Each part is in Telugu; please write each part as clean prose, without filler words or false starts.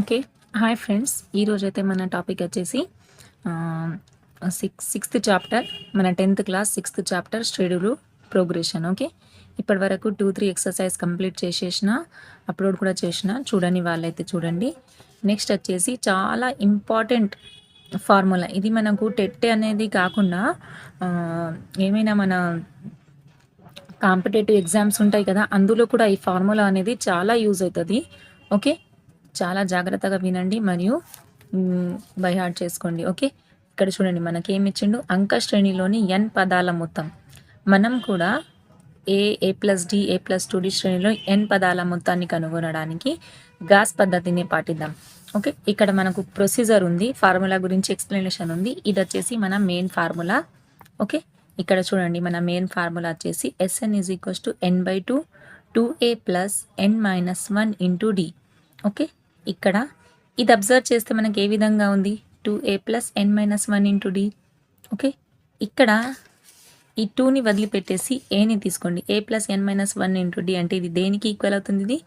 ఓకే. Hi friends. ఈరోజైతే మన టాపిక్ వచ్చేసి సిక్స్త్ చాప్టర్, మన 10th class sixth chapter schedule progression. Okay. ఇప్పటివరకు 2, 3 ఎక్సర్సైజ్ కంప్లీట్ చేసేసిన, అప్లోడ్ కూడా చేసిన. చూడని వాళ్ళైతే చూడండి. నెక్స్ట్ వచ్చేసి చాలా ఇంపార్టెంట్ ఫార్ములా. ఇది మనకు టెట్ అనేది కాకుండా ఏమైనా మన కాంపిటేటివ్ ఎగ్జామ్స్ ఉంటాయి కదా, అందులో కూడా ఈ ఫార్ములా అనేది చాలా యూజ్ అవుతుంది. ఓకే. చాలా జాగ్రత్తగా వినండి మరియు బై హార్ట్ చేసుకోండి. ఓకే. ఇక్కడ చూడండి, మనకేమి ఇచ్చిండు, అంక శ్రేణిలోని n పదాల మొత్తం. మనం కూడా a+d a+2d శ్రేణిలో n పదాల మొత్తాన్ని కనుగొనడానికి గాస్ పద్ధతిని పాటిద్దాం. ఓకే. ఇక్కడ మనకు ప్రొసీజర్ ఉంది, ఫార్ములా గురించి ఎక్స్ప్లెనేషన్ ఉంది. ఇది వచ్చేసి మన మెయిన్ ఫార్ములా. ఓకే. ఇక్కడ చూడండి, మన మెయిన్ ఫార్ములా వచ్చేసి Sn = n/2 2a + n - 1 × d. Okay. ఇక్కడ ఇది అబ్జర్వ్ చేస్తే మనకి ఏ విధంగా ఉంది, 2a + n - 1 × d. ఓకే. ఇక్కడ ఈ 2ని వదిలిపెట్టేసి ఏని తీసుకోండి, a + n - 1 × d అంటే ఇది దేనికి ఈక్వల్ అవుతుంది, ఇది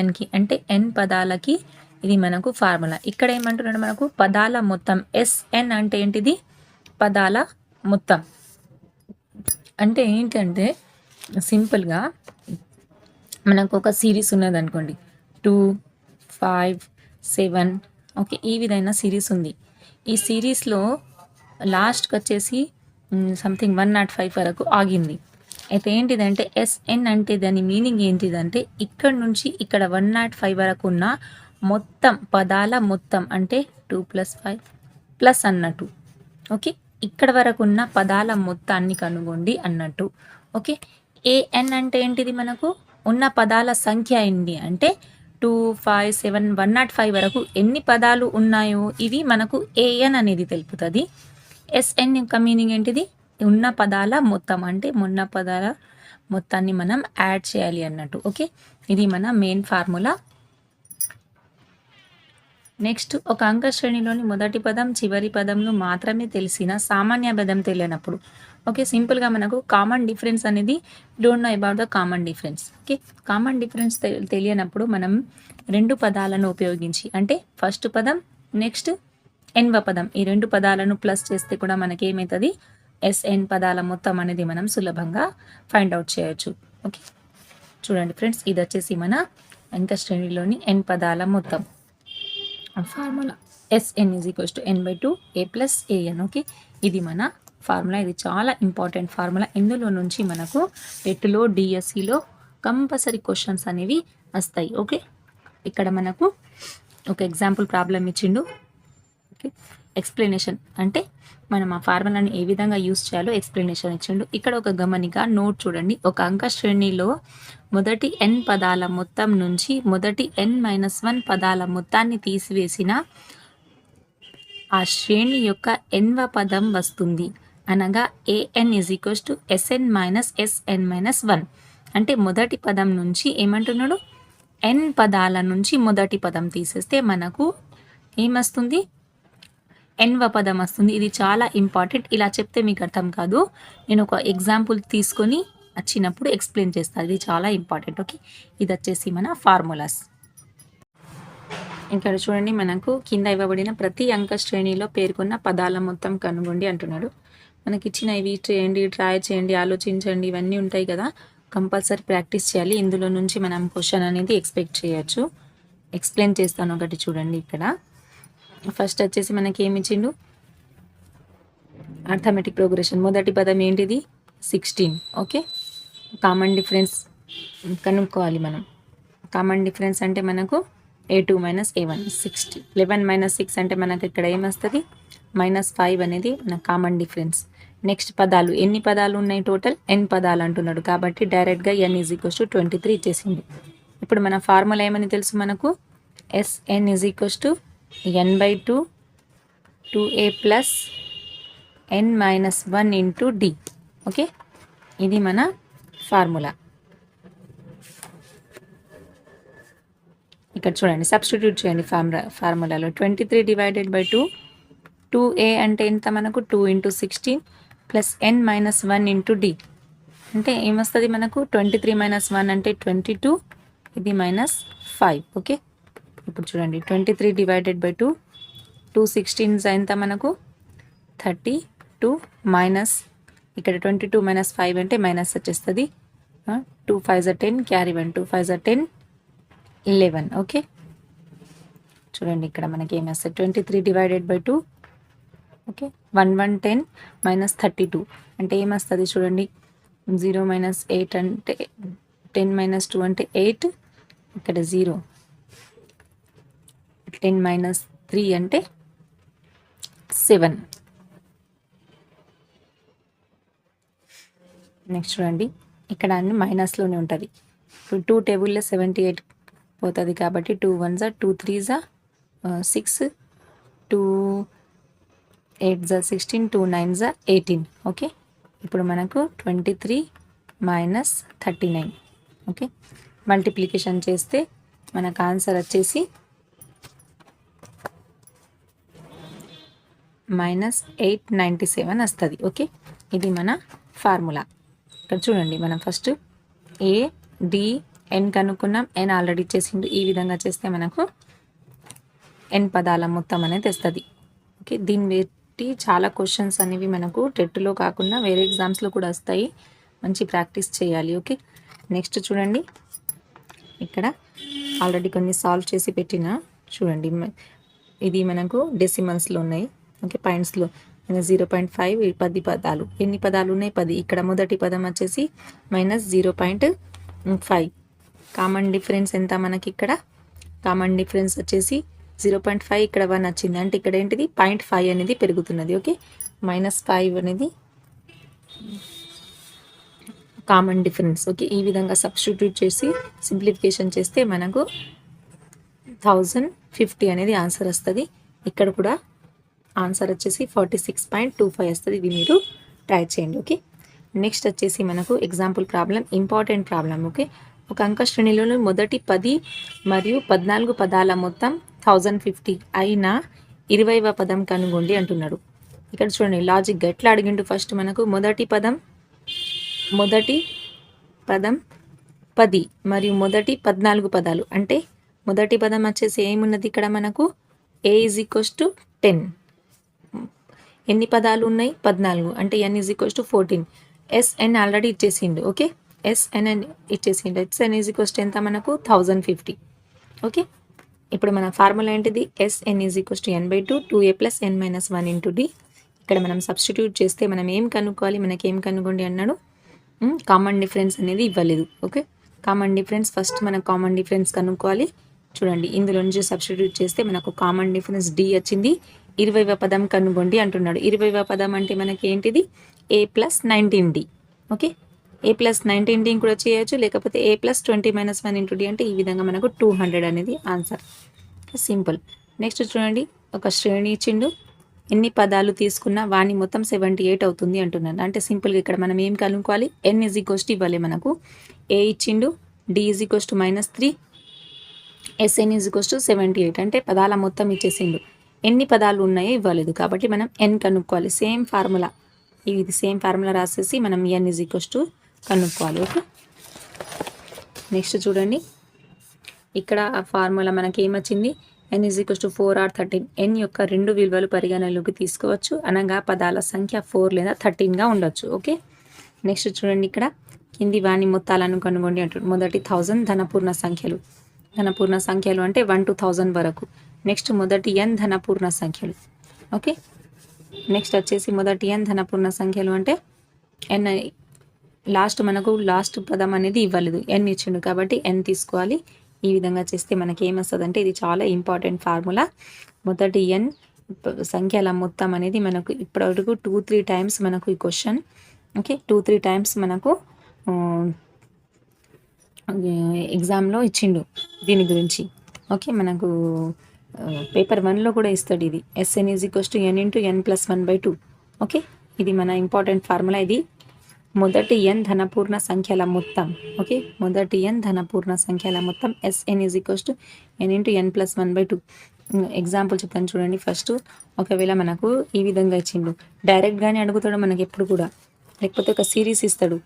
anకి, అంటే n పదాలకి ఇది మనకు ఫార్ములా. ఇక్కడ ఏమంటున్నాడు, మనకు పదాల మొత్తం. Sn అంటే ఏంటిది, పదాల మొత్తం. అంటే ఏంటంటే సింపుల్గా మనకు ఒక సిరీస్ ఉన్నది అనుకోండి, 2, 5, 7. ఓకే. ఈ విధమైన సిరీస్ ఉంది. ఈ సిరీస్లో లాస్ట్కి వచ్చేసి సంథింగ్ 105 వరకు ఆగింది. అయితే ఏంటిదంటే Sn అంటే దాని మీనింగ్ ఏంటిదంటే ఇక్కడ నుంచి ఇక్కడ 105 వరకు ఉన్న మొత్తం పదాల మొత్తం, అంటే 2 + 5 ప్లస్ అన్నట్టు. ఓకే. ఇక్కడ వరకు ఉన్న పదాల మొత్తాన్ని కనుగొండి అన్నట్టు. ఓకే. an అంటే ఏంటిది, మనకు ఉన్న పదాల సంఖ్య ఏంటి అంటే 2, 5, 7, 105 వరకు ఎన్ని పదాలు ఉన్నాయో ఇవి మనకు an అనేది తెలుపుతుంది. Sn యొక్క మీనింగ్ ఏంటిది, ఉన్న పదాల మొత్తం, అంటే ఉన్న పదాల మొత్తాన్ని మనం యాడ్ చేయాలి అన్నట్టు. ఓకే. ఇది మన మెయిన్ ఫార్ములా. నెక్స్ట్, ఒక అంక శ్రేణిలోని మొదటి పదం చివరి పదంను మాత్రమే తెలిసిన సామాన్య భేదం తెలియనప్పుడు. ఓకే. సింపుల్గా మనకు కామన్ డిఫరెన్స్ అనేది, don't know about the common difference. Okay. Common difference తెలియనప్పుడు మనం రెండు పదాలను ఉపయోగించి, అంటే ఫస్ట్ పదం నెక్స్ట్ ఎన్వ పదం, ఈ రెండు పదాలను ప్లస్ చేస్తే కూడా మనకి ఏమవుతుంది, Sn పదాల మొత్తం అనేది మనం సులభంగా ఫైండ్ అవుట్ చేయొచ్చు. ఓకే. చూడండి ఫ్రెండ్స్, ఇది వచ్చేసి మన అంక శ్రేణిలోని n పదాల మొత్తం formula. Sn = n/2 a + an. Okay. ఇది మన ఫార్ములా. ఇది చాలా ఇంపార్టెంట్ ఫార్ములా. ఇందులో నుంచి మనకు టెట్లో, డిఎస్సిలో కంపల్సరీ క్వశ్చన్స్ అనేవి వస్తాయి. ఓకే. ఇక్కడ మనకు ఒక ఎగ్జాంపుల్ ప్రాబ్లం ఇచ్చిండు. ఓకే. ఎక్స్ప్లెనేషన్ అంటే మనం ఆ ఫార్ములాని ఏ విధంగా యూస్ చేయాలో ఎక్స్ప్లెనేషన్ ఇచ్చిండు. ఇక్కడ ఒక గమనిక నోట్ చూడండి, ఒక అంక శ్రేణిలో మొదటి n పదాల మొత్తం నుంచి మొదటి n - 1 పదాల మొత్తాన్ని తీసివేసిన ఆ శ్రేణి యొక్క nవ పదం వస్తుంది. అనగా an = Sn - Sn - 1. అంటే మొదటి పదం నుంచి ఏమంటున్నాడు, n పదాల నుంచి మొదటి పదం తీసేస్తే మనకు ఏమొస్తుంది, ఎన్వ పదం వస్తుంది. ఇది చాలా ఇంపార్టెంట్. ఇలా చెప్తే మీకు అర్థం కాదు, నేను ఒక ఎగ్జాంపుల్ తీసుకొని వచ్చినప్పుడు ఎక్స్ప్లెయిన్ చేస్తాను. ఇది చాలా ఇంపార్టెంట్. ఓకే. ఇది వచ్చేసి మన ఫార్ములాస్. ఇక్కడ చూడండి, మనకు కింద ఇవ్వబడిన ప్రతి అంక శ్రేణిలో పేర్కొన్న పదాల మొత్తం కనుగొండి అంటున్నాడు. మనకి ఇచ్చిన ఇవి చేయండి, ట్రై చేయండి, ఆలోచించండి, ఇవన్నీ ఉంటాయి కదా, కంపల్సరీ ప్రాక్టీస్ చేయాలి. ఇందులో నుంచి మనం క్వశ్చన్ అనేది ఎక్స్పెక్ట్ చేయొచ్చు. ఎక్స్ప్లెయిన్ చేస్తాను ఒకటి చూడండి. ఇక్కడ ఫస్ట్ వచ్చేసి మనకి ఏమి ఇచ్చిండు, అర్థమెటిక్ ప్రోగ్రెషన్. మొదటి పదం ఏంటిది, 16. ఓకే. కామన్ డిఫరెన్స్ కనుక్కోవాలి మనం. కామన్ డిఫరెన్స్ అంటే మనకు a2 - a1 60. 11 - 6 అంటే మనకు ఇక్కడ ఏమొస్తుంది, -5 అనేది మన కామన్ డిఫరెన్స్. నెక్స్ట్ పదాలు, ఎన్ని పదాలు ఉన్నాయి, టోటల్ n పదాలు అంటున్నాడు కాబట్టి డైరెక్ట్గా n = 23 ఇచ్చేసింది. ఇప్పుడు మన ఫార్ములా ఏమని తెలుసు మనకు, Sn = n/2 2a + n - 1 × d. Okay. ఇది మన ఫార్ములా. ఇక్కడ చూడండి, సబ్స్టిట్యూట్ చేయండి ఫార్ములాలో. 23 / 2, 2a అంటే ఎంత మనకు, 2 × 16 + n - 1 × d అంటే ఏమొస్తుంది మనకు, 23 - 1 అంటే 22, ఇది -5. ఓకే. ఇప్పుడు చూడండి 23 డివైడెడ్ బై 2, 2 16 ఎంత మనకు 32 మైనస్ ఇక్కడ 22 మైనస్ 5 అంటే మైనస్ వచ్చేస్తుంది. 2 5 10 క్యారీ 1, 2 5 10 11. ఓకే చూడండి ఇక్కడ మనకి ఏమి వస్తుంది 23 డివైడెడ్ బై 2. ఓకే 1 1 10 మైనస్ 32 అంటే ఏమొస్తుంది చూడండి 0 మైనస్ 8 అంటే 10 మైనస్ 2 అంటే 8, ఇక్కడ 0. 10 మైనస్ 3 అంటే 7. నెక్స్ట్ చూడండి ఇక్కడ అన్ని మైనస్లోనే ఉంటుంది. ఇప్పుడు 2 టేబుల్లో 78 పోతుంది కాబట్టి 2 1 2 3 6, 2 8 16, 2 9 18. ఓకే ఇప్పుడు మనకు 23 మైనస్ 39. ఓకే మల్టిప్లికేషన్ చేస్తే మనకు ఆన్సర్ వచ్చేసి మైనస్ 897 వస్తుంది. ఓకే ఇది మన ఫార్ములా. ఇక్కడ చూడండి మనం ఫస్ట్ ఏ డి ఎన్ కనుక్కున్నాం. ఎన్ ఆల్రెడీ ఇచ్చేసిండు. ఈ విధంగా చేస్తే మనకు ఎన్ పదాల మొత్తం అనేది వస్తుంది. ఓకే దీన్ని బట్టి చాలా క్వశ్చన్స్ అనేవి మనకు టెట్లో కాకుండా వేరే ఎగ్జామ్స్లో కూడా వస్తాయి. మంచి ప్రాక్టీస్ చేయాలి. ఓకే నెక్స్ట్ చూడండి ఇక్కడ ఆల్రెడీ కొన్ని సాల్వ్ చేసి పెట్టిన చూడండి. ఇది మనకు డెసిమల్స్లో ఉన్నాయి. ఓకే పాయింట్స్లో 0.5 10 పదాలు. ఎన్ని పదాలు ఉన్నాయి 10. ఇక్కడ మొదటి పదం వచ్చేసి మైనస్ 0.5. కామన్ డిఫరెన్స్ ఎంత మనకి ఇక్కడ కామన్ డిఫరెన్స్ వచ్చేసి 0.5. ఇక్కడ 1 వచ్చింది అంటే ఇక్కడ ఏంటిది 0.5 అనేది పెరుగుతున్నది. ఓకే -5 అనేది కామన్ డిఫరెన్స్. ఓకే ఈ విధంగా సబ్స్టిట్యూట్ చేసి సింప్లిఫికేషన్ చేస్తే మనకు 1050 అనేది ఆన్సర్ వస్తుంది. ఇక్కడ కూడా ఆన్సర్ వచ్చేసి 46.25 వస్తుంది. ఇది మీరు ట్రై చేయండి. ఓకే నెక్స్ట్ వచ్చేసి మనకు example problem, important problem. Okay ఒక అంక శ్రేణిలోని మొదటి 10 మరియు 14 పదాల మొత్తం 1050 అయిన 20వ పదం కనుగొండి అంటున్నాడు. ఇక్కడ చూడండి లాజిక్గా ఎట్లా అడిగిండు. ఫస్ట్ మనకు మొదటి పదం 10 మరియు మొదటి 14 పదాలు అంటే మొదటి పదం వచ్చేసి ఏమున్నది ఇక్కడ మనకు ఏ ఈజ్ ఈక్వల్స్ టు 10. ఎన్ని పదాలు ఉన్నాయి 14 అంటే n is equals to 14. SN already ఇచ్చేసిండు. ఓకే ఎస్ఎన్ ఇచ్చేసిండు. ఎస్ఎన్ ఈజ్ ఈక్వల్స్ టు ఎంత మనకు 1050. ఓకే ఇప్పుడు మన ఫార్ములా ఏంటిది SN is equals to n/2 2a + n - 1 × d. ఇక్కడ మనం సబ్స్టిట్యూట్ చేస్తే మనం ఏం కనుక్కోవాలి, మనకి ఏం కనుగొండి అన్నాడు. కామన్ డిఫరెన్స్ అనేది ఇవ్వలేదు. ఓకే కామన్ డిఫరెన్స్ ఫస్ట్ మనం కామన్ డిఫరెన్స్ కనుక్కోవాలి. చూడండి ఇందులో నుంచి సబ్స్టిట్యూట్ చేస్తే మనకు కామన్ డిఫరెన్స్ డి వచ్చింది. 20వ పదం కనుగొండి అంటున్నాడు. 20వ పదం అంటే మనకి ఏంటిది a + 19d. Okay a + 19d కూడా చేయొచ్చు, లేకపోతే a + 20 - 1 × d అంటే ఈ విధంగా మనకు 200 అనేది ఆన్సర్. సింపుల్. నెక్స్ట్ చూడండి ఒక శ్రేణి ఇచ్చిండు. ఎన్ని పదాలు తీసుకున్నా వాని మొత్తం 78 అవుతుంది అంటున్నాడు. అంటే సింపుల్గా ఇక్కడ మనం ఏం కనుక్కోవాలి, n ఈజ్ ఈక్వల్స్ టు ఇవ్వాలి మనకు. a ఇచ్చిండు, d is equals to -3, SN is equals to 78 అంటే పదాల మొత్తం ఇచ్చేసిండు. ఎన్ని పదాలు ఉన్నాయో ఇవ్వలేదు కాబట్టి మనం n కనుక్కోవాలి. సేమ్ ఫార్ములా ఇది సేమ్ ఫార్ములా రాసేసి మనం n ఈజ్ ఈక్వల్స్ టు కనుక్కోవాలి. ఓకే నెక్స్ట్ చూడండి ఇక్కడ ఆ ఫార్ములా మనకి ఏమొచ్చింది n is equals to 4 or 13. n యొక్క 2 విలువలు పరిగణలోకి తీసుకోవచ్చు అనగా పదాల సంఖ్య 4 లేదా 13గా ఉండొచ్చు. ఓకే నెక్స్ట్ చూడండి ఇక్కడ కింది వాని మొత్తాలను కనుగొండి అంటారు. మొదటి 1000 ధనపూర్ణ సంఖ్యలు. ధనపూర్ణ సంఖ్యలు అంటే 1 to 1000 వరకు. నెక్స్ట్ మొదటి n ధనపూర్ణ సంఖ్యలు. ఓకే నెక్స్ట్ వచ్చేసి మొదటి n ధనపూర్ణ సంఖ్యలు అంటే n లాస్ట్ మనకు లాస్ట్ పదం అనేది ఇవ్వలేదు, n ఇచ్చిండు కాబట్టి n తీసుకోవాలి. ఈ విధంగా చేస్తే మనకి ఏమొస్తుంది అంటే ఇది చాలా ఇంపార్టెంట్ ఫార్ములా. మొదటి n సంఖ్యల మొత్తం అనేది మనకు ఇప్పటివరకు 2-3 టైమ్స్ మనకు ఈ క్వశ్చన్. ఓకే 2-3 టైమ్స్ మనకు ఎగ్జామ్లో ఇచ్చిండు దీని గురించి. ఓకే మనకు పేపర్ 1లో కూడా ఇస్తాడు ఇది. SN is equals to n × n + 1/2. Okay ఇది మన ఇంపార్టెంట్ ఫార్ములా. ఇది మొదటి n ధనపూర్ణ సంఖ్యల మొత్తం. ఓకే మొదటి n ధనపూర్ణ సంఖ్యల మొత్తం SN is equals to n × n + 1/2. Example చెప్తాను చూడండి. ఫస్ట్ ఒకవేళ మనకు ఈ విధంగా ఇచ్చిండు, డైరెక్ట్గానే అడుగుతాడు మనకి ఎప్పుడు కూడా, లేకపోతే ఒక సిరీస్ ఇస్తాడు.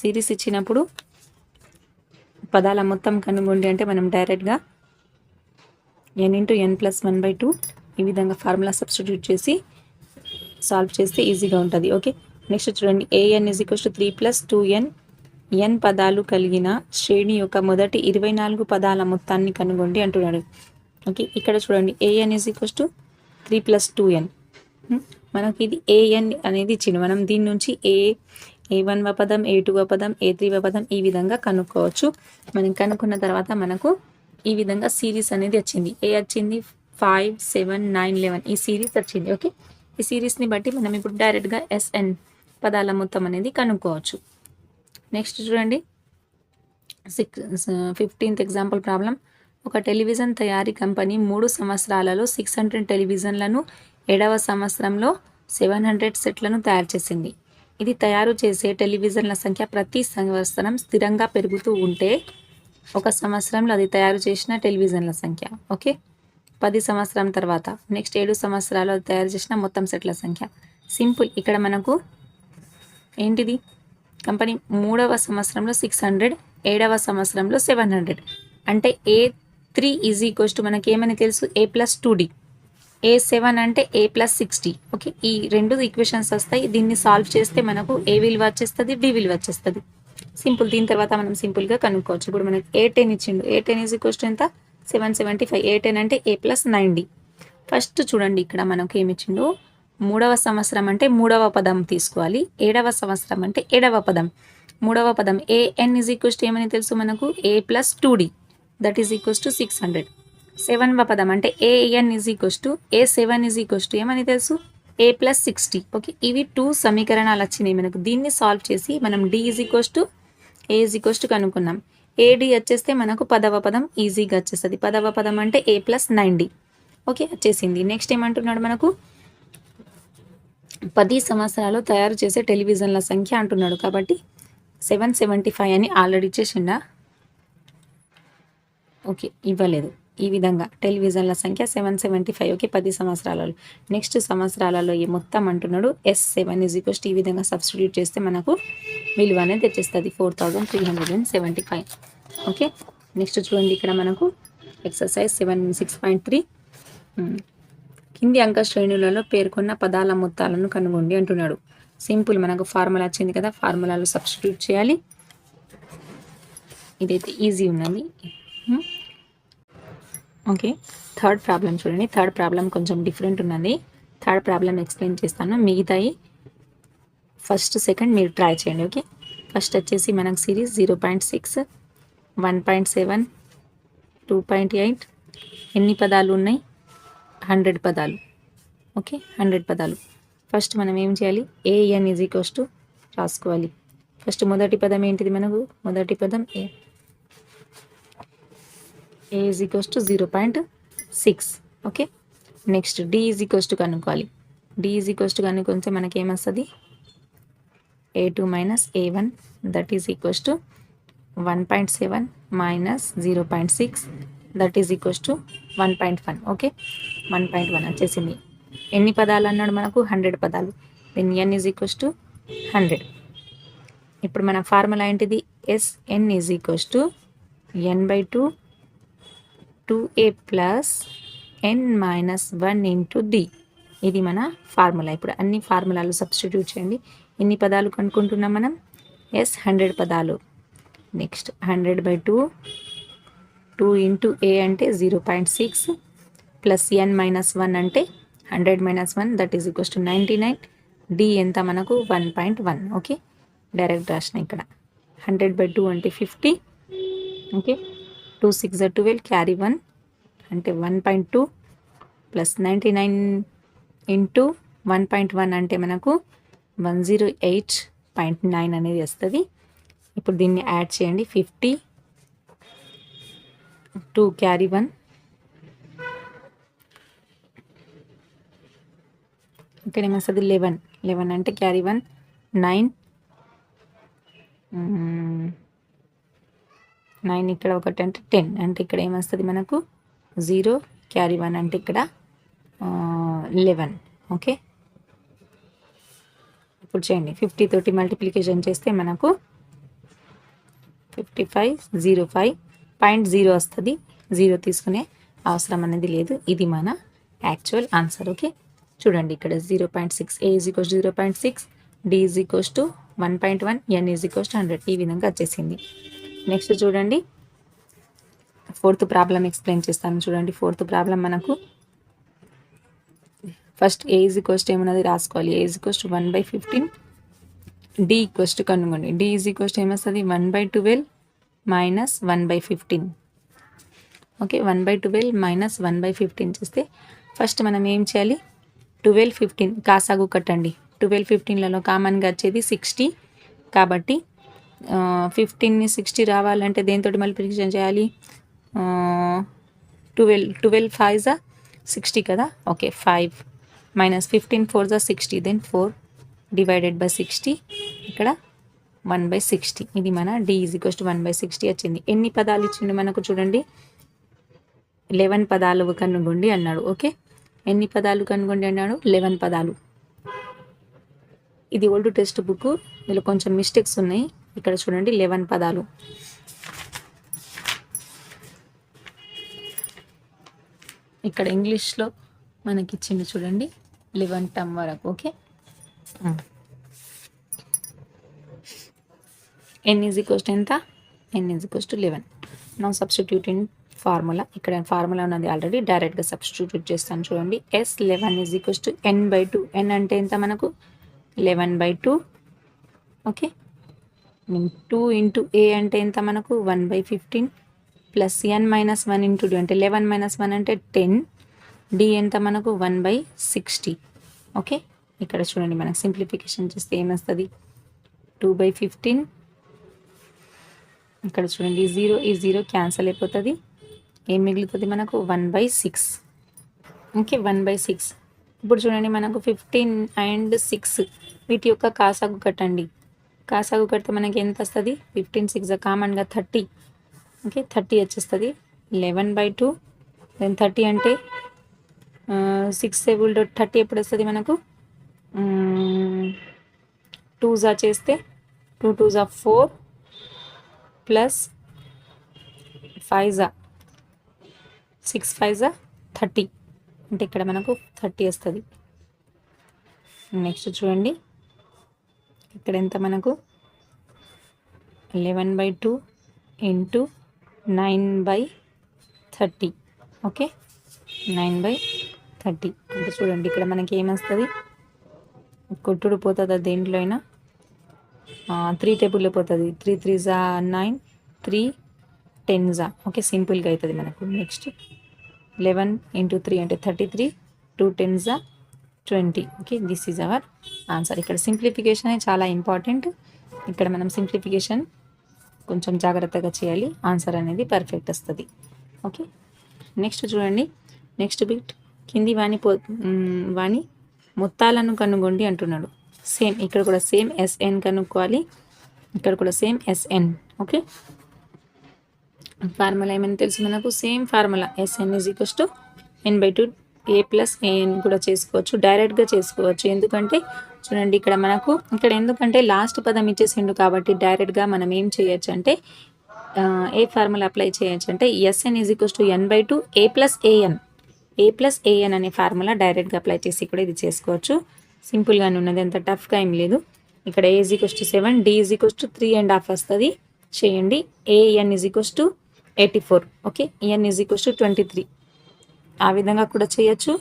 సిరీస్ ఇచ్చినప్పుడు పదాల మొత్తం కనుగొండి అంటే మనం డైరెక్ట్గా n ఇంటూ n ప్లస్ 1/2 ఈ విధంగా ఫార్ములా సబ్స్టిట్యూట్ చేసి సాల్వ్ చేస్తే ఈజీగా ఉంటుంది. ఓకే, నెక్స్ట్ చూడండి, an is equals to 3 plus 2n n పదాలు కలిగిన శ్రేణి యొక్క మొదటి 24 పదాల మొత్తాన్ని కనుగొండి అంటున్నాడు. ఓకే, ఇక్కడ చూడండి an is equals to 3 plus 2n. మనకి ఇది an అనేది ఇచ్చింది. మనం దీని నుంచి a1వ పదం, a2వ పదం, a3వ పదం ఈ విధంగా కనుక్కోవచ్చు. మనం కనుక్కున్న తర్వాత మనకు ఈ విధంగా సిరీస్ అనేది వచ్చింది. వచ్చింది 5, 7, 9, 11 ఈ సిరీస్ వచ్చింది. ఓకే, ఈ సిరీస్ని బట్టి మనం ఇప్పుడు డైరెక్ట్గా SN పదాల మొత్తం అనేది కనుక్కోవచ్చు. నెక్స్ట్ చూడండి, 15th ఎగ్జాంపుల్ ప్రాబ్లం. ఒక టెలివిజన్ తయారీ కంపెనీ 3 సంవత్సరాలలో 600 టెలివిజన్లను, 7వ సంవత్సరంలో 700 సెట్లను తయారు చేసింది. ఇది తయారు చేసే టెలివిజన్ల సంఖ్య ప్రతి సంవత్సరం స్థిరంగా పెరుగుతూ ఉంటే ఒక సంవత్సరంలో అది తయారు చేసిన టెలివిజన్ల సంఖ్య. ఓకే, 10 సంవత్సరం తర్వాత నెక్స్ట్ 7 సంవత్సరాలు అది తయారు చేసిన మొత్తం సెట్ల సంఖ్య. సింపుల్, ఇక్కడ మనకు ఏంటిది, కంపెనీ 3వ సంవత్సరంలో 600, 7వ సంవత్సరంలో 700 అంటే A3 ఈజ్ ఈక్వల్స్ టు మనకి ఏమని తెలుసు, A ప్లస్ 2D. A7 అంటే A ప్లస్ 60. ఓకే, ఈ రెండు ఈక్వేషన్స్ వస్తాయి. దీన్ని సాల్వ్ చేస్తే మనకు A విలువ వచ్చేస్తుంది, D విలువ వచ్చేస్తుంది. సింపుల్, దీని తర్వాత మనం సింపుల్గా కనుక్కోవచ్చు. ఇప్పుడు మనకి A10 ఇచ్చిండు. A10 ఈజ్ ఈక్వల్స్ టు ఎంత, 775. A10 అంటే A ప్లస్ 9D. ఫస్ట్ చూడండి, ఇక్కడ మనకు ఏమి ఇచ్చిండు, 3వ సంవత్సరం అంటే 3వ పదం తీసుకోవాలి, 7వ సంవత్సరం అంటే 7వ పదం. 3వ పదం AN ఈజ్ ఈక్వల్స్ టు ఏమని తెలుసు మనకు, A plus 2D that is equals to 600. 7వ పదం అంటే AN is equals to A7 is equals to ఏమని తెలుసు, A ప్లస్ 60. ఓకే, ఇవి 2 సమీకరణాలు వచ్చినాయి మనకు. దీన్ని సాల్వ్ చేసి మనం D is equals to A is equals to కనుక్కున్నాం. AD వచ్చేస్తే మనకు 10వ పదం ఈజీగా వచ్చేస్తుంది. 10వ పదం అంటే A ప్లస్ 9D. ఓకే, వచ్చేసింది. నెక్స్ట్ ఏమంటున్నాడు మనకు, 10 సంవత్సరాలు తయారు చేసే టెలివిజన్ల సంఖ్య అంటున్నాడు. కాబట్టి 775 అని ఆల్రెడీ ఇచ్చేసిండా. ఓకే, ఇవ్వలేదు. ఈ విధంగా టెలివిజన్ల సంఖ్య 775. ఓకే, 10 సంవత్సరాలలో. నెక్స్ట్ సంవత్సరాలలో ఈ మొత్తం అంటున్నాడు. S7 ఈజ్ ఈక్వల్స్ టు ఈ విధంగా సబ్స్టిట్యూట్ చేస్తే మనకు విలువ అనేది తెచ్చేస్తుంది, 4375. ఓకే, నెక్స్ట్ చూడండి, ఇక్కడ మనకు ఎక్సర్సైజ్ 6.3 కింది అంక శ్రేణులలో పేర్కొన్న పదాల మొత్తాలను కనుగొండి అంటున్నాడు. సింపుల్, మనకు ఫార్ములా వచ్చింది కదా, ఫార్ములాలో సబ్స్టిట్యూట్ చేయాలి. ఇదైతే ఈజీ ఉన్నది. ఓకే, థర్డ్ ప్రాబ్లం చూడండి. థర్డ్ ప్రాబ్లం కొంచెం డిఫరెంట్ ఉన్నది. థర్డ్ ప్రాబ్లం ఎక్స్ప్లెయిన్ చేస్తాను, మిగతాయి ఫస్ట్ సెకండ్ మీరు ట్రై చేయండి. ఓకే, ఫస్ట్ వచ్చేసి మనకు సిరీస్ 0.6, 1.7, 2.8 ఎన్ని పదాలు ఉన్నాయి, 100 పదాలు. ఓకే, 100 పదాలు. ఫస్ట్ మనం ఏం చేయాలి, AN ఈజ్ ఈక్వల్స్ టు రాసుకోవాలి. ఫస్ట్ మొదటి పదం ఏంటిది మనకు, మొదటి పదం A is equals to 0.6. Okay, next D is equals to కనుక్కోవాలి. D ఈజ్ ఈక్వల్స్ టు కనుక్కుంటే మనకి ఏమొస్తుంది, A2 minus A1 that is equals to 1.7 minus 0.6 that is equals to 1.1. Okay, 1.1 వచ్చేసింది. ఎన్ని పదాలు అన్నాడు మనకు, 100 పదాలు. Then N is equals to 100. ఇప్పుడు మన ఫార్ములా ఏంటిది, SN is equals to N/2 2A plus N minus 1 into D. ఇది మన ఫార్ములా. ఇప్పుడు అన్ని ఫార్ములాలు సబ్స్టిట్యూట్ చేయండి. ఎన్ని పదాలు కనుక్కుంటున్నాం మనం, 100 పదాలు. నెక్స్ట్ 100/2, 2 ఇంటూ A అంటే 0.6 ప్లస్ N మైనస్ 1 అంటే 100 minus 1 that is equals to 99. D ఎంత మనకు 1.1. ఓకే, డైరెక్ట్ రాసిన ఇక్కడ. 100/2 అంటే 50. ఓకే, 2 6 12 క్యారీ 1 అంటే 1.2 ప్లస్ 99 ఇంటూ 1.1 అంటే మనకు 108.9 అనేది వస్తుంది. ఇప్పుడు దీన్ని యాడ్ చేయండి. 50, 2 క్యారీ 1 ఇక్కడ ఏమొస్తుంది 11 అంటే క్యారీ 1 9 9 ఇక్కడ ఒకటి అంటే 10 అంటే ఇక్కడ ఏమొస్తుంది మనకు 0 క్యారీ 1 అంటే ఇక్కడ 11. ఓకే, ఇప్పుడు చేయండి. 50 తోటి మల్టిప్లికేషన్ చేస్తే మనకు 5505.0 వస్తుంది. 0 తీసుకునే అవసరం అనేది లేదు. ఇది మన యాక్చువల్ ఆన్సర్. ఓకే, చూడండి ఇక్కడ 0.6, A is equals 0.6, D is equals to 1.1, N is equals to 100. ఈ విధంగా వచ్చేసింది. నెక్స్ట్ చూడండి, ఫోర్త్ ప్రాబ్లం ఎక్స్ప్లెయిన్ చేస్తాను. చూడండి, ఫోర్త్ ప్రాబ్లం మనకు first A is equals to ఏమన్నది రాసుకోవాలి. A is equals to 1/15, D equals to కనుగొండి. D ఈజ్ ఈక్వల్స్ టు ఏమొస్తుంది 1/12 మైనస్ 1/15. ఓకే, 1/12 మైనస్ 1/15 చేస్తే ఫస్ట్ మనం ఏం చేయాలి, 12, 15 కాసాగు కట్టండి. 12, 15లలో కామన్గా వచ్చేది 60. కాబట్టి 15ని 60 రావాలంటే దేంతో మల్టిప్లికేషన్ చేయాలి, 12 5 60 కదా. Okay, 5 minus 15 4 60, then 4 divided by 60, ఇక్కడ 1/60. ఇది మన D ఈజ్ ఈక్వల్స్ టు 1/60 వచ్చింది. ఎన్ని పదాలు ఇచ్చిండు మనకు చూడండి, 11 పదాలు కనుగొండి అన్నాడు. ఓకే, ఎన్ని పదాలు కనుగొండి అన్నాడు, 11 పదాలు. ఇది ఓల్డ్ టెక్స్ట్ బుక్, ఇందులో కొంచెం మిస్టేక్స్ ఉన్నాయి. ఇక్కడ చూడండి 11 పదాలు. ఇక్కడ ఇంగ్లీష్లో మనకి ఇచ్చింది చూడండి 11 టర్మ్ వరకు. Okay, N is equals to ఎంత, N is equals to 11. Now substitute in formula. ఇక్కడ ఫార్ములా ఉన్నది ఆల్రెడీ, డైరెక్ట్గా సబ్స్టిట్యూట్ చేస్తాను. చూడండి, S11 is equals to N/2. N అంటే ఎంత మనకు 11/2. ఓకే, 2 ఇంటూ A అంటే ఎంత మనకు 1/15 plus N minus 1 into D అంటే 11 మైనస్ 1 అంటే 10. D ఎంత మనకు 1/60. ఓకే, ఇక్కడ చూడండి మనకు సింప్లిఫికేషన్ చేస్తే ఏమొస్తుంది 2/15. ఇక్కడ చూడండి ఈ 0 క్యాన్సల్ అయిపోతుంది. ఏం మిగులుతుంది మనకు 1/6. ఓకే, 1/6. ఇప్పుడు చూడండి మనకు 15 అండ్ 6 వీటి యొక్క కాసాగు కట్టండి. కాసాగు కడితే మనకి ఎంత వస్తుంది, 15 6 కామన్గా 30. ఓకే, 30 వచ్చేస్తుంది. 11/2, దెన్ 30 అంటే 6 30 ఎప్పుడు వస్తుంది మనకు 2 చేస్తే 2 2 4 ప్లస్ 5 6 5 30 అంటే ఇక్కడ మనకు 30 వస్తుంది. నెక్స్ట్ చూడండి ఇక్కడ ఎంత మనకు 11/2 ఇంటూ 9/30. ఓకే, 9/30 అంటే చూడండి ఇక్కడ మనకి ఏమొస్తుంది, కొట్టుడు పోతుంది దేంట్లో అయినా 3 టేబుల్లో పోతుంది. 3 3 9, 3 10. ఓకే, సింపుల్గా అవుతుంది మనకు. నెక్స్ట్ 11 ఇంటూ 3 అంటే 33, 2 10 20. Okay, this is our answer. ఇక్కడ సింప్లిఫికేషన్ చాలా ఇంపార్టెంట్. ఇక్కడ మనం సింప్లిఫికేషన్ కొంచెం జాగ్రత్తగా చేయాలి, ఆన్సర్ అనేది పర్ఫెక్ట్ వస్తుంది. ఓకే, నెక్స్ట్ చూడండి, నెక్స్ట్ బిట్ కింది వాణి మొత్తాలను కనుగొండి అంటున్నాడు. సేమ్ ఇక్కడ కూడా సేమ్ SN కనుక్కోవాలి, ఇక్కడ కూడా సేమ్ SN. ఓకే, ఫార్ములా ఏమైనా తెలుసు మనకు, same formula SN is equals to N/2 A plus AN కూడా చేసుకోవచ్చు, డైరెక్ట్గా చేసుకోవచ్చు. ఎందుకంటే చూడండి ఇక్కడ మనకు ఎందుకంటే లాస్ట్ పదం ఇచ్చేసిండు కాబట్టి డైరెక్ట్గా మనం ఏం చేయొచ్చు అంటే ఏ ఫార్ములా అప్లై చేయొచ్చు అంటే SN is equals to N/2 A plus AN అనే ఫార్ములా డైరెక్ట్గా అప్లై చేసి కూడా ఇది చేసుకోవచ్చు. సింపుల్గానే ఉన్నది, అంత టఫ్గా ఏం లేదు. ఇక్కడ A is equals to 7, D is equals to 3.5 వస్తుంది. చేయండి, AN is equals to 84. Okay, EN is equals to 23. ఆ విధంగా కూడా చేయొచ్చు,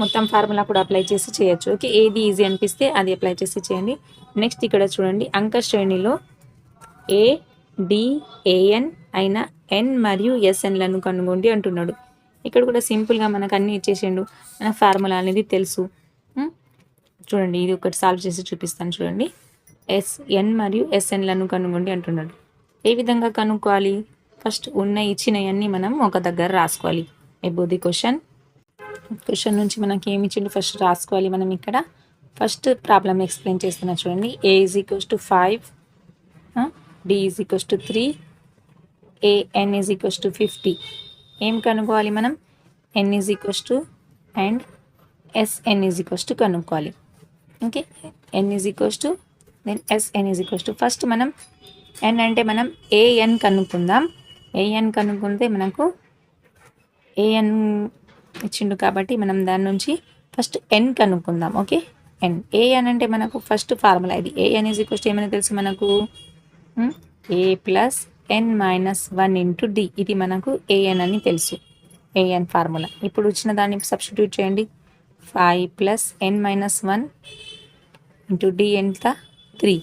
మొత్తం ఫార్ములా కూడా అప్లై చేసి చేయొచ్చు. ఓకే, ఏది ఈజీ అనిపిస్తే అది అప్లై చేసి చేయండి. నెక్స్ట్ ఇక్కడ చూడండి, అంక శ్రేణిలో ADAN అయిన N మరియు SNలను కనుగొండి అంటున్నాడు. ఇక్కడ కూడా సింపుల్గా మనకు అన్నీ ఇచ్చేసిండు, మన ఫార్ములా అనేది తెలుసు. చూడండి, ఇది ఒకటి సాల్వ్ చేసి చూపిస్తాను. చూడండి, SN మరియు SNలను కనుగొండి అంటున్నాడు. ఏ విధంగా కనుక్కోవాలి, ఫస్ట్ ఇచ్చినవన్నీ మనం ఒక దగ్గర రాసుకోవాలి. అబౌవ్ ది క్వశ్చన్ నుంచి మనకి ఏమి ఇచ్చిండు ఫస్ట్ రాసుకోవాలి. మనం ఇక్కడ ఫస్ట్ ప్రాబ్లం ఎక్స్ప్లెయిన్ చేస్తున్నా చూడండి. A is equals to 5, D is equals to 3, AN is equals to 50. ఏం కనుక్కోవాలి మనం, N is equals to and SN is equals to కనుక్కోవాలి. Okay, N is equals to then SN is equals to first మనం ఎన్ అంటే మనం ఏఎన్ కనుక్కుందాం. ఏఎన్ కనుక్కుంటే మనకు ఏఎన్ ఇచ్చిండు కాబట్టి మనం దాని నుంచి ఫస్ట్ ఎన్ కనుక్కుందాం. Okay, N. ఏఎన్ అంటే మనకు ఫస్ట్ ఫార్ములా ఇది. ఏఎన్ ఈజ్ ఈక్వల్స్ టు ఏమైనా తెలుసు మనకు, ఏ ప్లస్ ఎన్ మైనస్ 1 ఇంటూ డి. ఇది మనకు ఏఎన్ అని తెలుసు, ఏఎన్ ఫార్ములా. ఇప్పుడు వచ్చిన దాన్ని సబ్స్టిట్యూట్ చేయండి. 5 ప్లస్ ఎన్ మైనస్ 1 ఇంటూ డి ఎంత, 3.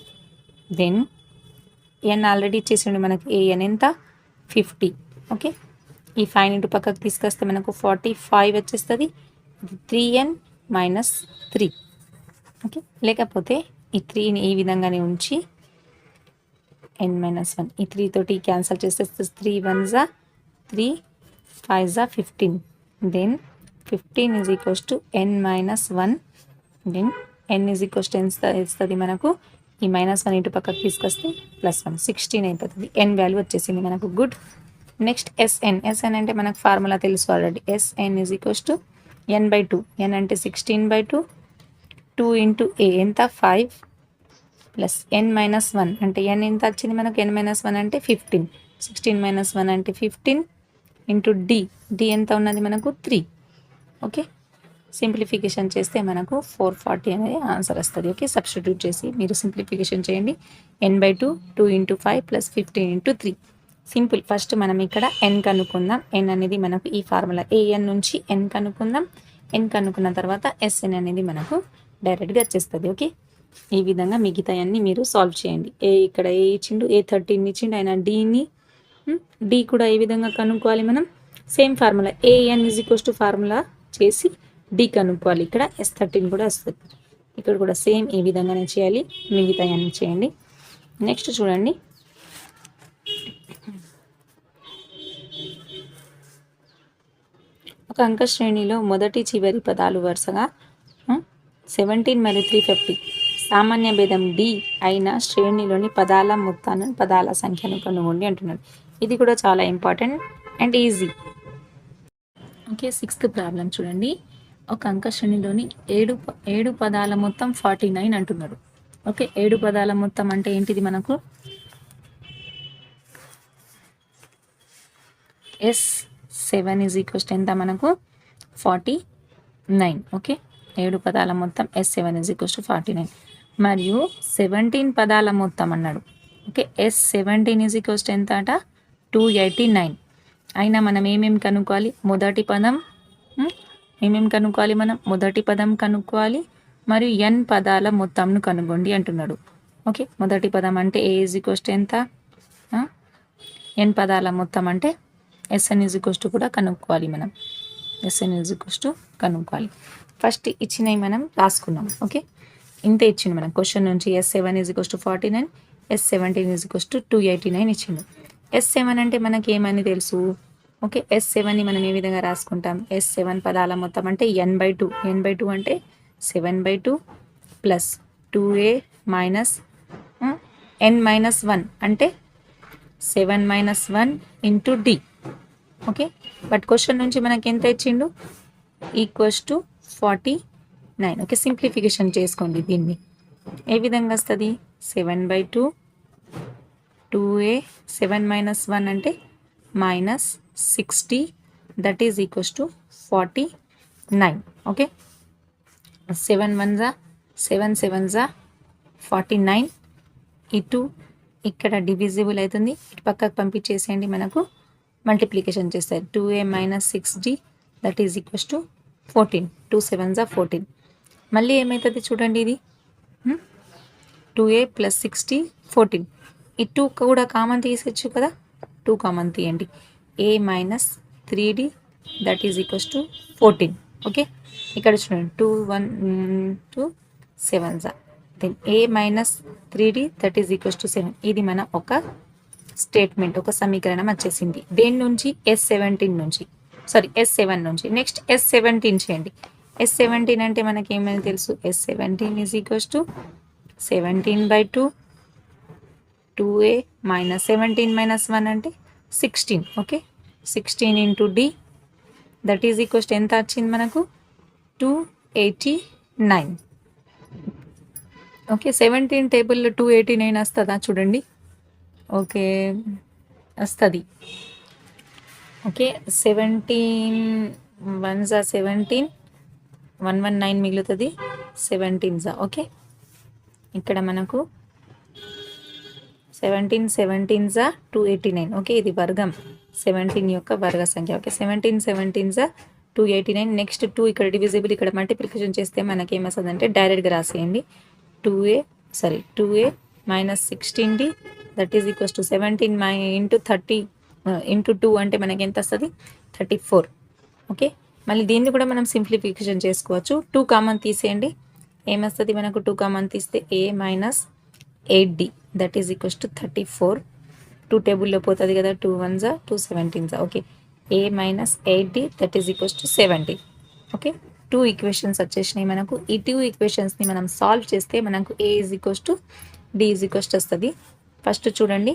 దెన్ ఎన్ ఆల్రెడీ ఇచ్చేసిండు మనకి, ఏఎన్ ఎంత, 50. ఓకే, ఈ 5 ఇంటూ పక్కకు తీసుకొస్తే మనకు 45 వచ్చేస్తుంది. 3n minus 3. ఓకే, లేకపోతే ఈ 3ని ఈ విధంగానే ఉంచి n మైనస్ 1, ఈ 3 తోటి క్యాన్సల్ చేస్తే 3 1 జా 3, 5 జా 15. Then 15 is equals to n minus 1. Then n is equals to ఎంత ఇస్తుంది మనకు, ఈ -1 ఇంటూ పక్కకు తీసుకొస్తే +1, 16 అయిపోతుంది. n వాల్యూ వచ్చేసింది మనకు. గుడ్. Next SN. ఎస్ఎన్ అంటే మనకు ఫార్ములా తెలుసు already. SN is equals to n/2. n అంటే 16/2. 2 ఇంటూ ఏ ఎంత, 5 ప్లస్ n మైనస్ 1 అంటే n ఎంత వచ్చింది మనకు, n మైనస్ 1 అంటే 15. 16 మైనస్ 1 అంటే 15 ఇంటూ డి. డి ఎంత ఉన్నది మనకు, 3. ఓకే, సింప్లిఫికేషన్ చేస్తే మనకు 440 అనేది ఆన్సర్ వస్తుంది. ఓకే, సబ్స్టిట్యూట్ చేసి మీరు సింప్లిఫికేషన్ చేయండి. n/2, 2 into 5 plus 15 into 3. Simple. First మనం ఇక్కడ ఎన్ కనుక్కుందాం. ఎన్ అనేది మనకు ఈ ఫార్ములా ఏఎన్ నుంచి ఎన్ కనుక్కుందాం. ఎన్ కనుక్కున్న తర్వాత ఎస్ఎన్ అనేది మనకు డైరెక్ట్గా వచ్చేస్తుంది. ఓకే, ఈ విధంగా మిగతా అన్ని మీరు సాల్వ్ చేయండి. ఇక్కడ ఏ ఇచ్చిండు, ఏ 13 ఇచ్చిండు, ఆయన డిని, డి కూడా ఏ విధంగా కనుక్కోవాలి మనం, same formula AN is equals to formula చేసి డి కనుక్కోవాలి. ఇక్కడ S13 కూడా వస్తుంది. ఇక్కడ కూడా సేమ్ ఈ విధంగానే చేయాలి. మిగతా అన్ని చేయండి. నెక్స్ట్ చూడండి, ఒక అంక శ్రేణిలో మొదటి చివరి పదాలు వరుసగా 17 మరియు 350 సామాన్య భేదం డి అయిన శ్రేణిలోని పదాల సంఖ్యను కనుగొండి అంటున్నాడు. ఇది కూడా చాలా important and easy. Okay, 6th problem చూడండి. ఒక అంక శ్రేణిలోని 7 పదాల మొత్తం 49 అంటున్నాడు. ఓకే, 7 పదాల మొత్తం అంటే ఏంటిది మనకు, S7 ఈజ్ ఈక్వల్స్ టు ఎంత మనకు, 49. ఓకే, 7 పదాల మొత్తం S7 ఈజ్ ఈక్వల్స్ టు 49 మరియు 17 పదాల మొత్తం అన్నాడు. Okay, S17 is equals to ఎంత అట, 289. అయినా మనం ఏమేమి కనుక్కోవాలి, మొదటి పదం మొదటి పదం కనుక్కోవాలి మరియు n పదాల మొత్తంను కనుగొండి అంటున్నాడు. ఓకే, మొదటి పదం అంటే ఏ ఈజ్ ఈక్వల్స్ టు ఎంత, n పదాల మొత్తం అంటే ఎస్ఎన్ ఈజ్ ఈక్వల్స్ టు కూడా కనుక్కోవాలి మనం. ఎస్ఎన్ ఈజ్ ఈక్వల్స్ టు కనుక్కోవాలి. ఫస్ట్ ఇచ్చినవి మనం రాసుకున్నాం. ఓకే, ఇంత ఇచ్చిండు మనం క్వశ్చన్ నుంచి. S7 is equals to 49, S17 is equals to 289 ఇచ్చిండు. S7 అంటే మనకి ఏమని తెలుసు. ఓకే, S7ని మనం ఏ విధంగా రాసుకుంటాం, S7 పదాల మొత్తం అంటే n/2. n/2 అంటే 7/2 ప్లస్ 2a మైనస్ n-1 అంటే 7 - 1 into D. Okay, but question నుంచి మనకి ఎంత ఇచ్చిండు, ఈక్వల్స్ టు 49. ఓకే, సింప్లిఫికేషన్ చేసుకోండి. దీన్ని ఏ విధంగా వస్తుంది, 7/2 2a 7 - 1 అంటే -60, that is equals to 49. Okay, 7 1 జా 7 7 జా 49. ఇటు ఇక్కడ డివిజిబుల్ అవుతుంది, ఇటు పక్కకు పంపించేసేయండి. మనకు మల్టిప్లికేషన్ చేస్తారు. 2a - 6d that is equals to 14. 2 7 జా 14. మళ్ళీ ఏమవుతుంది చూడండి, ఇది 2a + 6d 14. ఈ 2 కూడా కామన్ తీసేయచ్చు కదా, 2 కామన్ తీయండి. a - 3d that is equals to 14. Okay, ఇక్కడ చూడండి 2 1 2 7 జా, then a - 3d that is equals to 7. ఇది మన ఒక స్టేట్మెంట్, ఒక సమీకరణం వచ్చేసింది. దేని నుంచి, S17 నుంచి, సారీ S7 నుంచి. నెక్స్ట్ S17 చేయండి. S17 అంటే మనకి ఏమైనా తెలుసు, S17 is equals to 17/2 2a - 17 - 1 అంటే 16. Okay, 16 into D that is equals to ఎంత వచ్చింది మనకు, 289. ఓకే, 17 టేబుల్లో 289 వస్తుందా చూడండి. ఓకే వస్తుంది. ఓకే 17 1 జా 17, 119 మిగులుతుంది, 17 జా. ఓకే ఇక్కడ మనకు 17 జా 289. ఓకే ఇది వర్గం, 17 యొక్క వర్గ సంఖ్య. ఓకే 17 జా 289. నెక్స్ట్ 2 ఇక్కడ డివిజిబుల్, ఇక్కడ మల్టిప్లికేషన్ చేస్తే మనకి ఏమొస్తుంది అంటే డైరెక్ట్గా రాసేయండి. 2a minus 16d that is equals to 17 into 30 into 2 అంటే మనకి ఎంత వస్తుంది 34. ఓకే మళ్ళీ దీన్ని కూడా మనం సింప్లిఫికేషన్ చేసుకోవచ్చు. 2 కామన్ తీసేయండి, ఏమొస్తుంది మనకు 2 కామన్ తీస్తే a minus 8d that is equals to 34. 2 టేబుల్లో పోతుంది కదా, 2 1 జా 2 17 జా. Okay a minus 8d that is equals to 70. Okay 2 equations వచ్చేసినాయి మనకు. ఈ 2 ఈక్వేషన్స్ని మనం సాల్వ్ చేస్తే మనకు a is equals to d is equals to వస్తుంది. ఫస్ట్ చూడండి,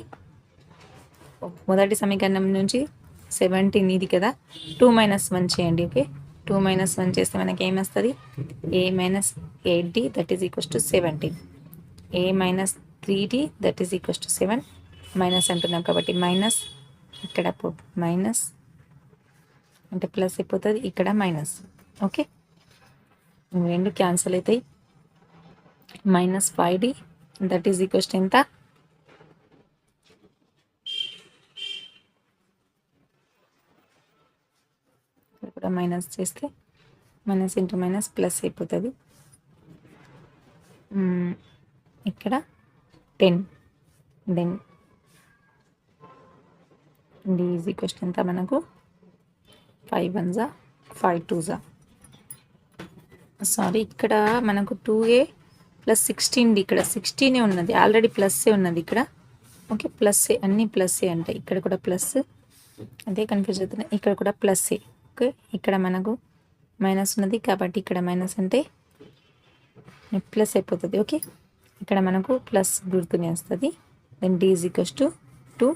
మొదటి సమీకరణం నుంచి 17 ఇది కదా, 2 మైనస్ 1 చేయండి. ఓకే 2 మైనస్ 1 చేస్తే మనకి ఏమొస్తుంది, a minus 8d that is equals to 17, a minus 3d that is equals to 7. Minus అంటున్నాం కాబట్టి మైనస్, ఇక్కడ మైనస్ అంటే ప్లస్ అయిపోతుంది, ఇక్కడ మైనస్. ఓకే రెండు క్యాన్సిల్ అవుతాయి. Minus 5d that is equals to ఎంత, కూడా మైనస్ చేస్తే మైనస్ ఇంటూ మైనస్ ప్లస్ అయిపోతుంది. ఇక్కడ 10, then d is equals to ఎంత మనకు 5 1 జా 5 2 జా. సారీ ఇక్కడ మనకు 2a ప్లస్ 16d, ఇక్కడ 16 ఉన్నది ఆల్రెడీ, ప్లస్సే ఉన్నది ఇక్కడ. ఓకే ప్లస్సే, అన్నీ ప్లస్సే అంటే ఇక్కడ కూడా ప్లస్, అదే కన్ఫ్యూజ్ అవుతున్నాయి. ఇక్కడ కూడా ప్లస్సే. ఓకే ఇక్కడ మనకు మైనస్ ఉన్నది కాబట్టి ఇక్కడ మైనస్ అంటే ప్లస్ అయిపోతుంది. ఓకే ఇక్కడ మనకు ప్లస్ గుర్తునే వస్తుంది. Then d is equals to 2,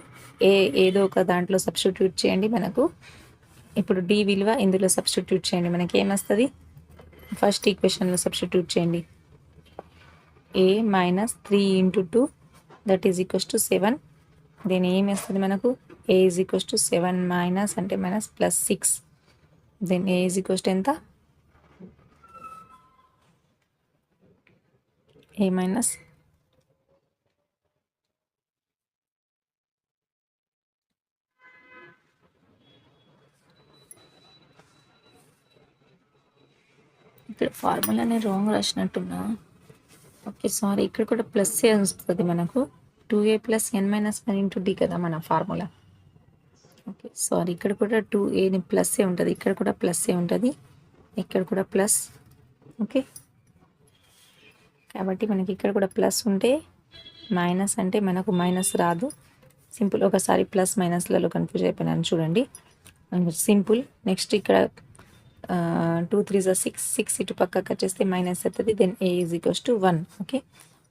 ఏదో ఒక దాంట్లో సబ్స్టిట్యూట్ చేయండి. మనకు ఇప్పుడు d విలువ ఇందులో సబ్స్టిట్యూట్ చేయండి, మనకి ఏమొస్తుంది, ఫస్ట్ ఈక్వేషన్లో సబ్స్టిట్యూట్ చేయండి. a minus 3 into 2 that is equals to 7. దీని ఏమి వస్తుంది మనకు, a is equals to 7 minus అంటే minus plus 6. Then a is equals to ఎంత, a మైనస్ ఇక్కడ ఫార్ములాని రాంగ్ రాసినట్టున్నా. ఓకే సారీ ఇక్కడ కూడా ప్లస్సే వస్తుంది మనకు, 2a plus n minus 1 into d కదా మన ఫార్ములా. ఓకే సారీ ఇక్కడ కూడా 2aని ప్లస్సే ఉంటుంది, ఇక్కడ కూడా ప్లస్సే ఉంటుంది, ఇక్కడ కూడా ప్లస్. ఓకే కాబట్టి మనకి ఇక్కడ కూడా ప్లస్ ఉంటే మైనస్ అంటే మనకు మైనస్ రాదు. సింపుల్, ఒకసారి ప్లస్ మైనస్లలో కన్ఫ్యూజ్ అయిపోయినాను చూడండి, సింపుల్. నెక్స్ట్ ఇక్కడ 2 3 జా 6, 6 ఇటు పక్కకు వచ్చేస్తే మైనస్ అవుతుంది. Then a is equals to 1. Okay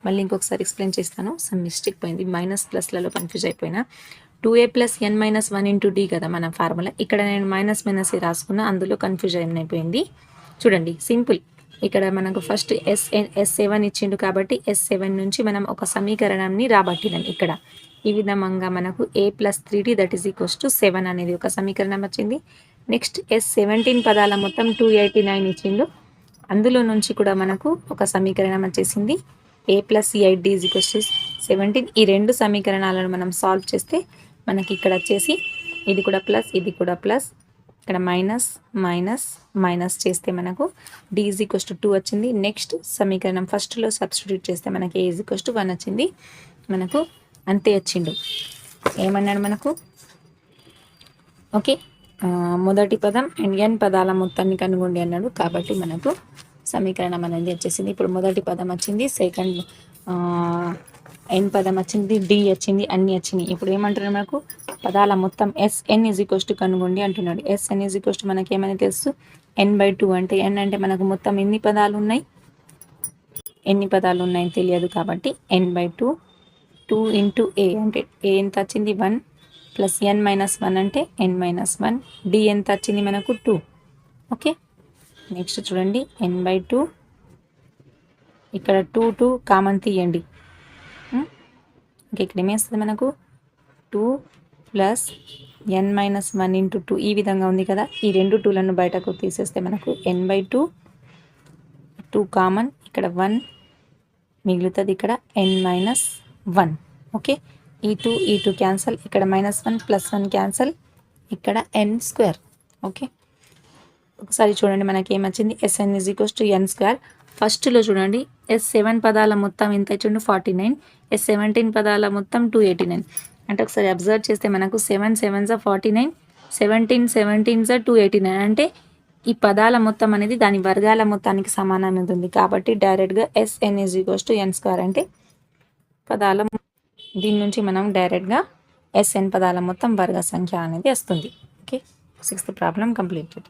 మళ్ళీ ఇంకొకసారి ఎక్స్ప్లెయిన్ చేస్తాను, సమ్ మిస్టేక్ పోయింది, మైనస్ ప్లస్లలో కన్ఫ్యూజ్ అయిపోయినా. 2a plus n minus 1 into d కదా మన ఫార్ములా, ఇక్కడ నేను మైనస్ మైనస్ రాసుకున్నా, అందులో కన్ఫ్యూజ్ అయిపోయింది. చూడండి సింపుల్, ఇక్కడ మనకు ఫస్ట్ S7 ఇచ్చిండు కాబట్టి S7 నుంచి మనం ఒక సమీకరణాన్ని రాబట్టినాం. ఇక్కడ ఈ విధంగా మనకు a plus 3d that is equals to 7 అనేది ఒక సమీకరణం వచ్చింది. నెక్స్ట్ S17 పదాల మొత్తం 289 ఇచ్చిండు, అందులో నుంచి కూడా మనకు ఒక సమీకరణం వచ్చేసింది, a plus 8d is equals to 17. ఈ రెండు సమీకరణాలను మనం సాల్వ్ చేస్తే మనకి ఇక్కడ వచ్చేసి ఇది కూడా ప్లస్, ఇది కూడా ప్లస్, ఇక్కడ మైనస్ మైనస్ మైనస్ చేస్తే మనకు d ఈజ్ ఈక్వల్స్ టు 2 వచ్చింది. నెక్స్ట్ సమీకరణం ఫస్ట్లో సబ్స్టిట్యూట్ చేస్తే మనకి a ఈజ్ ఈక్వల్స్ టు 1 వచ్చింది. మనకు అంతే వచ్చిండు. ఏమన్నాడు మనకు, ఓకే మొదటి పదం అండ్ n పదాల మొత్తాన్ని కనుగొండి అన్నాడు, కాబట్టి మనకు సమీకరణం అనేది వచ్చేసింది. ఇప్పుడు మొదటి పదం వచ్చింది, సెకండ్ n పదం వచ్చింది, d వచ్చింది, అన్నీ వచ్చినాయి. ఇప్పుడు ఏమంటున్నాడు మనకు, పదాల మొత్తం Sn ఈజ్ ఈక్వల్స్ టు కనుగొండి అంటున్నాడు. Sn ఈజ్ ఈక్వల్స్ టు మనకి ఏమైనా తెలుసు, n/2 అంటే n అంటే మనకు మొత్తం ఎన్ని పదాలు ఉన్నాయి, ఎన్ని పదాలు ఉన్నాయని తెలియదు కాబట్టి n/2, 2 ఇంటూ a అంటే a ఎంత వచ్చింది 1 ప్లస్ n మైనస్ 1 అంటే n మైనస్ 1, d ఎంత వచ్చింది మనకు 2. ఓకే నెక్స్ట్ చూడండి n/2, ఇక్కడ 2 కామన్ తీయండి. ఓకే ఇక్కడ ఏమేస్తుంది మనకు 2 ప్లస్ n మైనస్ 1 ఇంటూ 2 ఈ విధంగా ఉంది కదా. ఈ రెండు 2లను బయటకు తీసేస్తే మనకు n/2 2 కామన్, ఇక్కడ 1 మిగులుతుంది, ఇక్కడ n-1. ఓకే, ఈ 2 క్యాన్సల్, ఇక్కడ -1 +1 క్యాన్సల్, ఇక్కడ n². ఓకే, ఒకసారి చూడండి మనకి ఏమొచ్చింది, Sn = n². ఫస్ట్లో చూడండి S7 పదాల మొత్తం ఎంత ఇచ్చిండు 49, S17 పదాల మొత్తం 289. అంటే ఒకసారి అబ్జర్వ్ చేస్తే మనకు 7 7s 49, 17 17s 289. అంటే ఈ పదాల మొత్తం అనేది దాని వర్గాల మొత్తానికి సమానం ఉంటుంది. కాబట్టి డైరెక్ట్గా Sn = n² అంటే పదాల, దీని నుంచి మనం డైరెక్ట్గా Sn పదాల మొత్తం వర్గ సంఖ్య అనేది వస్తుంది. Okay, 6th problem completed.